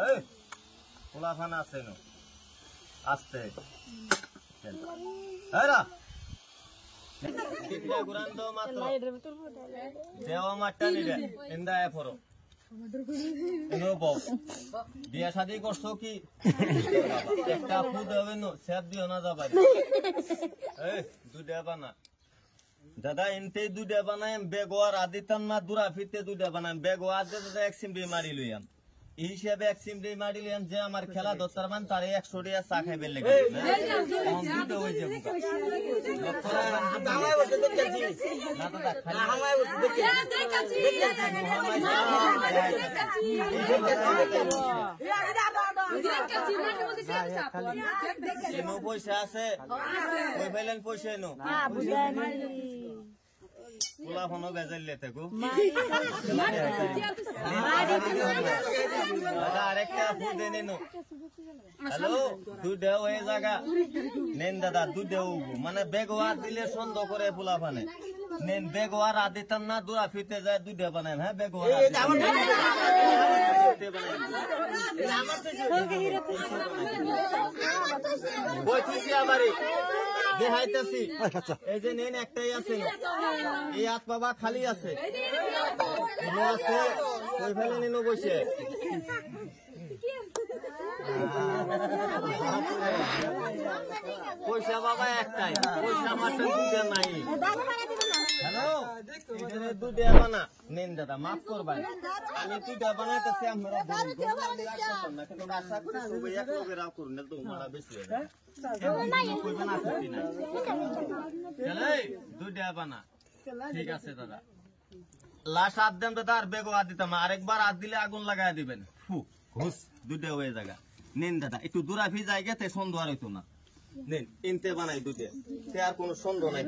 এই পোলাফান আছে নো আস্তে এরা কিতনা গুরান্দ মাত্র দেওয়া মাটটা নিবে ইন্দায় ফরো এনো বউ বিয়া শাদি করছো কি একটা ফুদ হবে নো সেব দিও না যাবাই এই দুইটা বানা দাদা ইনতে দুইটা বানায় বেগোয়ার আদিতাম না দুরা ফিতে দুইটা বানায় বেগোয়ার দে দাদা এক সিমডি মারি লইয়াম এই হিসাবে এক সিমডি মারি লইয়াম যে আমার খেলা দত্তার মান তারে 100 টাকা চা খাইবে লাগে দুটো হই যাবো আমায় বলতে দেখছি না দাদা খালি আমায় বলতে দেখছি এনো পয়সা আছে কই ফেলেন পয়সা এনো পোলা ফোনো বেজাল লেতে গো আরেকটা ফুল দেন এনো হ্যালো দুধ হয়ে জায়গা নেন দাদা দুধ মানে বেগওয়ার দিলে সন্দেহ করে পোলা ফানে নেন বেগওয়ার আদিতাম না দুরা ফিতে যায় দুধ বানায় হ্যাঁ বেগওয়ার বলছি আবারই দেখাইতেছি এই যে নেন একটাই আছে এই হাত বাবা খালি আছে আছে ওই ফেলে নিন বসে পয়সা বাবা একটাই পয়সা আমার দুধে নাই হ্যালো দুধে বানা নেন দাদা মাফ করবেন আমি দুধে বানাইতেছি আমরা আশা করি সবাই এক লোকের করুন না তো মারা বেশি ঠিক আছে দাদা লাশ হাত দেন দাদা আর বেগো হাত দিতাম আরেকবার হাত দিলে আগুন লাগাই দিবেন ঘুষ দুধে হয়ে জায়গা নেন দাদা একটু দূরাফি জায়গাতে সন্দেহ আর হইতো না নেন ইনতে বানাই দুধে তে আর কোনো সন্দেহ নাই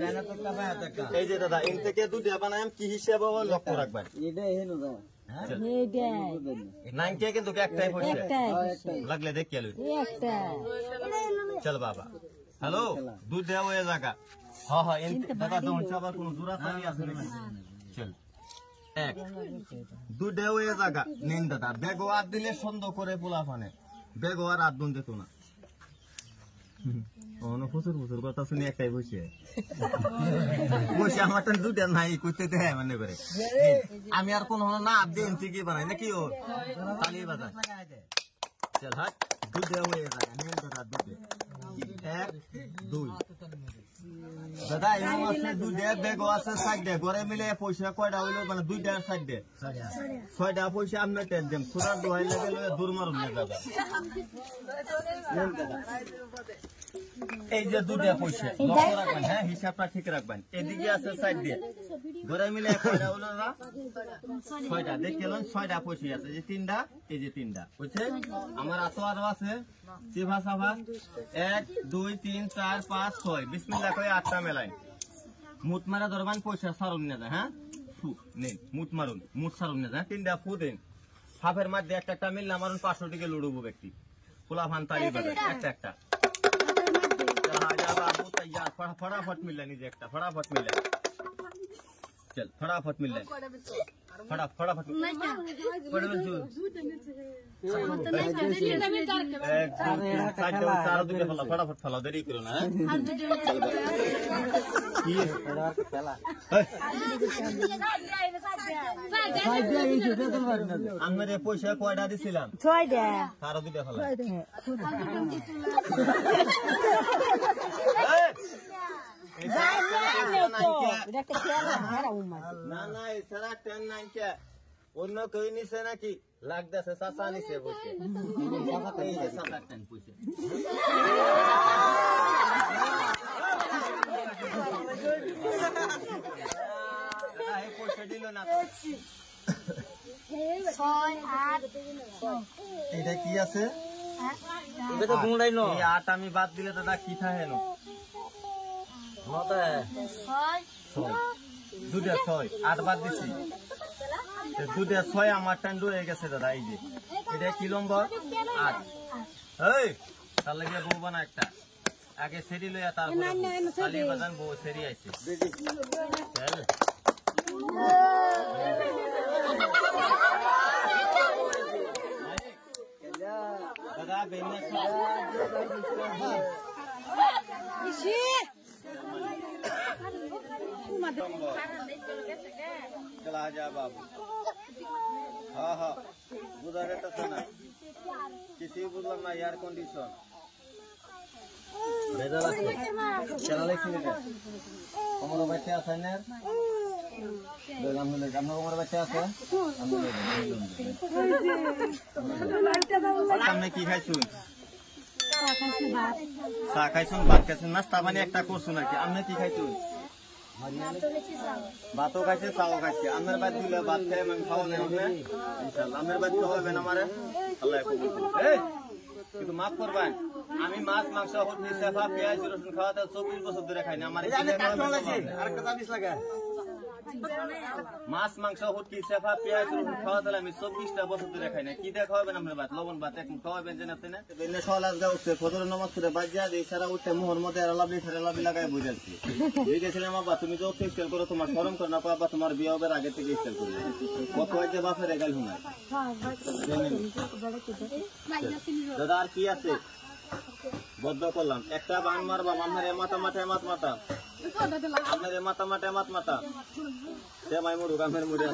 এই যে দাদা ইন থেকে দুধে বানাই কি হিসেবে লক্ষ্য রাখবেন নাইনকে কিন্তু একটাই পয়সা লাগলে দেখিয়ে চল বাবা হ্যালো দুধ দেওয়া হয়ে জায়গা হ্যাঁ দাদা আবার কোন জোড়া পানি আছে চল এক দুধ দেওয়া হয়ে জায়গা নেন দাদা বেগোয়ার দিলে সন্দেহ করে পোলা ফানে বেগোয়ার আর দুন দিত না প্রচুর প্রচুর কথা শুনি একটাই বসে বসে আমার দুটা নাই করতে দেয় মানে করে আমি আর কোন না দিন ঠিকই বানাই নাকি ও তালি বাজার চল হাট দুধে হয়ে যায় নেন দাদা দুধে এক দুই দাদা এমন আছে দুধে বেগ আছে সাইডে ঘরে মিলে পয়সা কয়টা হইলো মানে দুইটার সাইডে 6টা পয়সা আপনি টেন দেন সুরার দোয়াই লাগে দূর মারুন না দাদা এই যে দুটা পয়সা লক্ষ্য রাখবেন হ্যাঁ হিসাবটা ঠিক রাখবেন এদিকে আছে সাইড দিয়ে ঘরে মিলে কয়টা হলো না 6টা দেখলেন 6টা পয়সা আছে যে 3টা এই যে 3টা বুঝছে আমার আতো আরো আছে সিভা সাভা 1 2 3 4 5 6 বিসমিল্লাহ কই 8টা মেলাই মুত মারা দরবান পয়সা সারুন না হ্যাঁ নেন মুত মারুন মুত সারুন না 3টা ফু দেন সাফের মধ্যে একটা একটা মিললে মারুন 500 টাকা লুড়বো ব্যক্তি পোলা ফান তালি বাজার একটা একটা तैयार फटाफट मिल नीचे एक फटाफट मिल चल फटाफट मिल फटाफट फटाफट फला देरी करो ना मेरे पैसा कयटा दिছিলাম 6টা তারা দুইটা ফলা না না এছাড়া টেন নাই কে অন্য কেউ নিছে নাকি লাগতেছে চাচা নিছে বসে টেন পয়সা পয়সা দিল না এটা কি আছে আট আমি বাদ দিলে দাদা কি থাকে না দুটা 6 8 বাদ দিছি দুটা 6 আমার টান হয়ে গেছে দাদা এই যে এটা কি নম্বর 8 এই তার লাগে বউ বানা একটা আগে সেরি লইয়া তারপর খালি বাজান বউ সেরি আইছে চল দাদা বেনে चला जा बाबू हाँ हाँ बुझा रहता ना किसी बुझलाम ना एयर कंडीशन भेजा লাগছে चला লাগছে না আমার বাচ্চা আছে না দলাম হলে জানো আমার বাচ্চা আছে আমি কি খাইছুন চা খাইছুন ভাত খাইছুন নাস্তা মানে একটা করছুন আর কি আপনি কি খাইছুন ভাতও খাইছে চাও খাইছে আমার বাদ দিলে ভাত খেয়ে আমি খাওয়াবেন ইনশাআল্লাহ আমার বাদ খাওয়াবেন আমারে আল্লাহ কবুল করুক কিন্তু মাফ করবেন আমি মাছ মাংস হতে সেফা পেঁয়াজ রসুন খাওয়াতে 24 বছর ধরে খাই না আমার আরেকটা দাবিস লাগা মাছ মাংস হতে সেফা পেঁয়াজ রসুন খাওয়াতে আমি 24টা বছর ধরে খাই না কি দিয়ে খাওয়াবেন আমরা ভাত লবণ ভাত এক খাওয়াবেন জানেন আপনি না বেনে সওয়াল দাও উঠে ফজর নামাজ পড়ে বাজিয়া দেই সারা উঠে মোহর মধ্যে লাভলি লাগায় বুঝাচ্ছি বুঝেছিলাম বাবা তুমি যত ইস্তেল করো তোমার শরম করে না বাবা তোমার বিয়ে হবে আগে থেকে ইস্তেল করবে কত হইছে বাপের এগাল হুনাই দাদা আর কি আছে বদ্ধ করলাম একটা বান মারবা আমার মাথা মাথা আপনার মাথা মাথা সে মাই মুরুগ আমের মুড়ি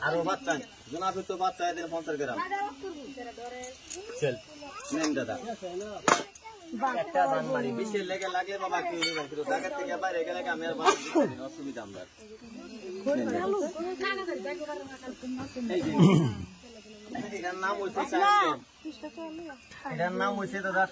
আরো বাচ্চা জনাফি তো বাচ্চা এদের 50 গ্রাম চল নেন দাদা একটা বান মারি বেশি লাগে বাবা কি কিন্তু জায়গা থেকে বাইরে গেলে আমি আর বাবা অসুবিধা আমরা এটার নাম হইছে দাদা